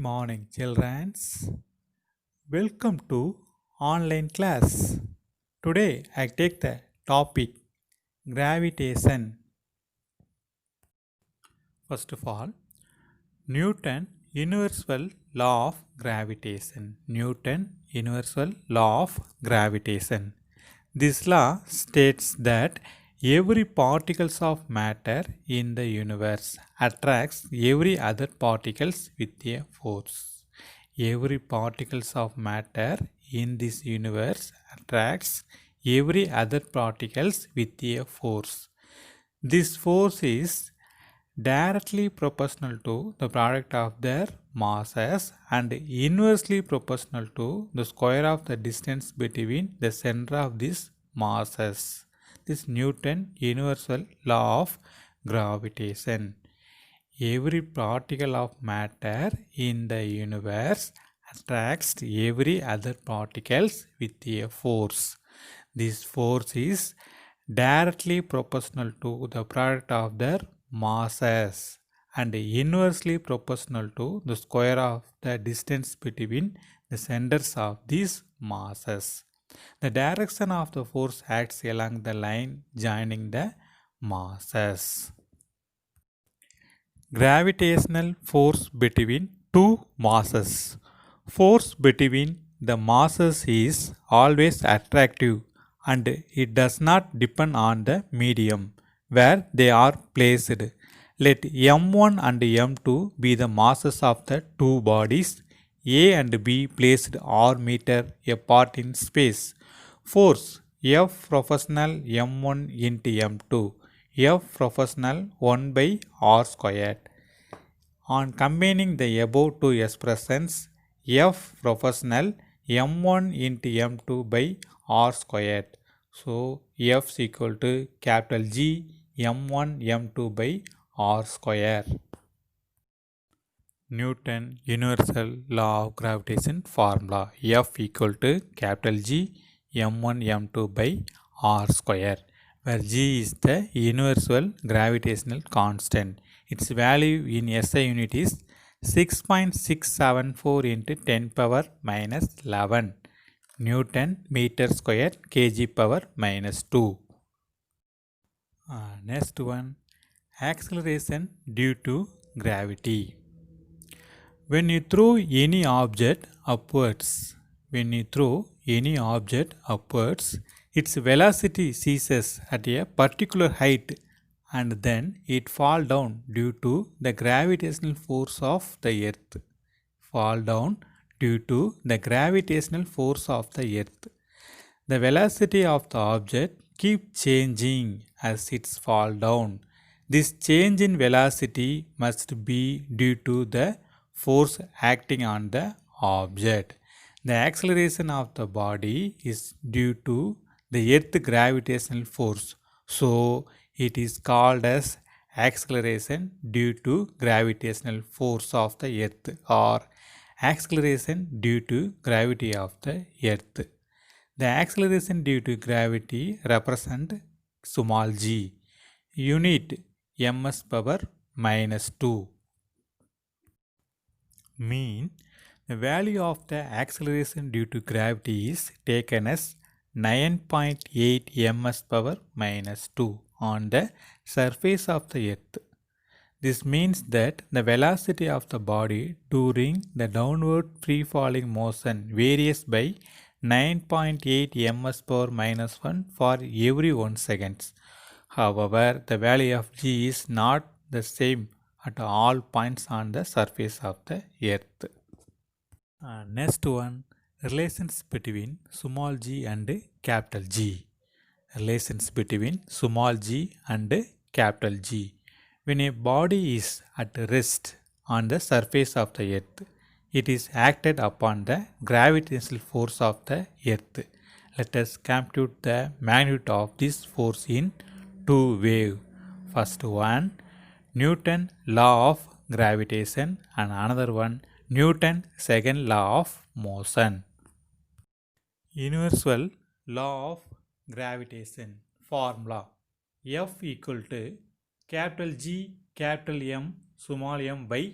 morning, children. Welcome to online class. Today I take the topic gravitation. First of all, Newton universal law of gravitation. Newton universal law of gravitation. This law states that every particles of matter in the universe attracts every other particles with a force. Every particles of matter in this universe attracts every other particles with a force. This force is directly proportional to the product of their masses and inversely proportional to the square of the distance between the center of these masses. This Newton universal law of gravitation. Every particle of matter in the universe attracts every other particles with a force. This force is directly proportional to the product of their masses and inversely proportional to the square of the distance between the centers of these masses. The direction of the force acts along the line joining the masses. Gravitational force between two masses. Force between the masses is always attractive and it does not depend on the medium where they are placed. Let m1 and m2 be the masses of the two bodies A and B placed r meter apart in space. Force F proportional m1 into m2. F proportional 1 by r squared. On combining the above two expressions, F proportional m1 into m2 by r squared. So, F is equal to capital G m1 m2 by r square. Newton universal law of gravitation formula. F equal to capital G m1 m2 by r square, where G is the universal gravitational constant. Its value in SI unit is 6.674 into 10 power minus 11 Newton meter square kg power minus 2. Next one, acceleration due to gravity. When you throw any object upwards, its velocity ceases at a particular height and then it fall down due to the gravitational force of the earth. The velocity of the object keeps changing as it falls down. This change in velocity must be due to the force acting on the object. The acceleration of the body is due to the earth gravitational force. So, it is called as acceleration due to gravitational force of the earth or acceleration due to gravity of the earth. The acceleration due to gravity represent small g, unit ms power minus 2. Mean the value of the acceleration due to gravity is taken as 9.8 ms power minus 2 on the surface of the earth. This means that the velocity of the body during the downward free falling motion varies by 9.8 ms power minus 1 for every 1 second. However, the value of g is not the same at all points on the surface of the earth. Next one, relations between small g and capital G. Relations between small g and capital G. When a body is at rest on the surface of the earth, it is acted upon the gravitational force of the earth. Let us compute the magnitude of this force in two ways. First one, Newton law of gravitation, and another one, Newton second law of motion. Universal law of gravitation formula. F equal to capital G capital M small m by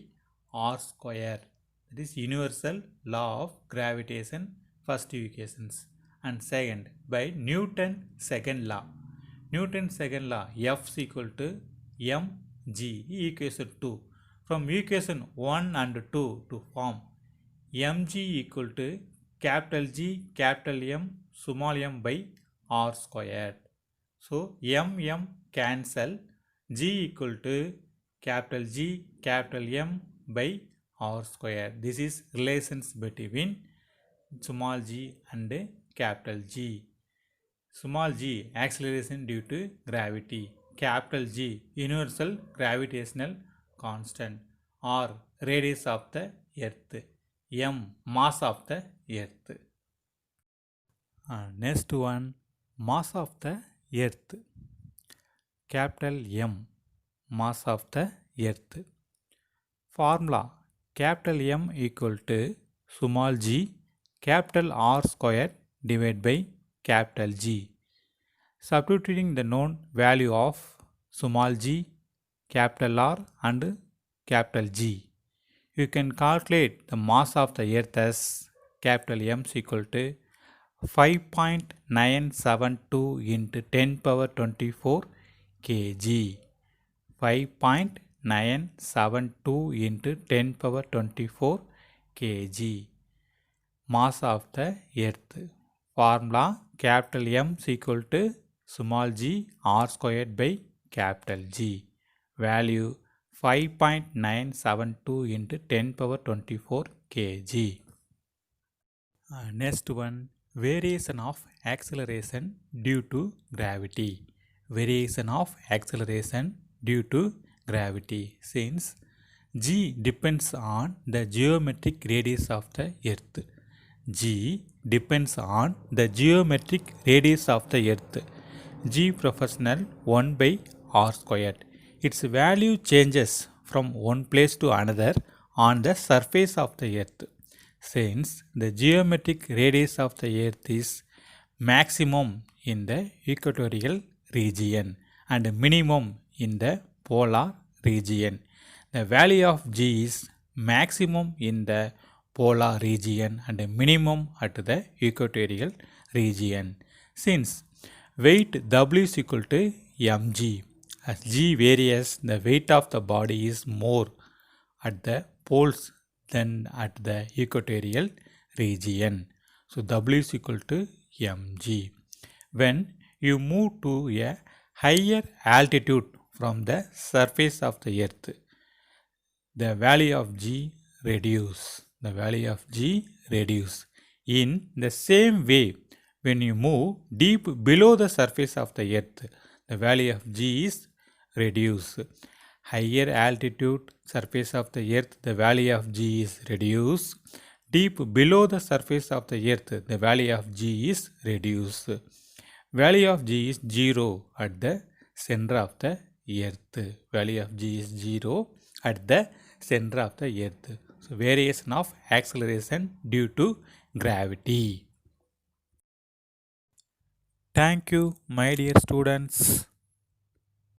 r square. That is universal law of gravitation, first equations. And second, by Newton's second law. Newton's second law, F is equal to mg, equation 2. From equation 1 and 2 to form mg equal to capital G, capital M, small m by r squared. So m cancel, G equal to capital G, capital M by r square. This is relations between small g and capital G. Small g, acceleration due to gravity. Capital G, universal gravitational constant. R, radius of the earth. M, mass of the earth. Next one, mass of the earth. Capital M, mass of the earth. Formula, capital M equal to small g, capital R squared divided by capital G. Substituting the known value of small g, capital R and capital G, you can calculate the mass of the earth as capital M is equal to 5.972 into 10 power 24 kg. 5.972 into 10 power 24 kg. Mass of the earth. Formula, capital M is equal to small g r squared by capital G. Value 5.972 into 10 power 24 kg. Next one, variation of acceleration due to gravity. Variation of acceleration due to gravity, since g depends on the geometric radius of the earth. G depends on the geometric radius of the earth. G proportional 1 by r squared. Its value changes from one place to another on the surface of the earth. Since the geometric radius of the earth is maximum in the equatorial region and minimum in the polar region, the value of g is maximum in the polar region and minimum at the equatorial region. Since weight W is equal to mg, as g varies, the weight of the body is more at the poles than at the equatorial region. So W is equal to mg. When you move to a higher altitude from the surface of the earth, the value of g reduce. The value of g reduce. In the same way, when you move deep below the surface of the earth, the value of g is reduced. Higher altitude surface of the earth, the value of g is reduced. Deep below the surface of the earth, the value of g is reduced. Value of g is 0 at the center of the earth. Value of g is 0 at the center of the earth. So variation of acceleration due to gravity. Thank you, my dear students.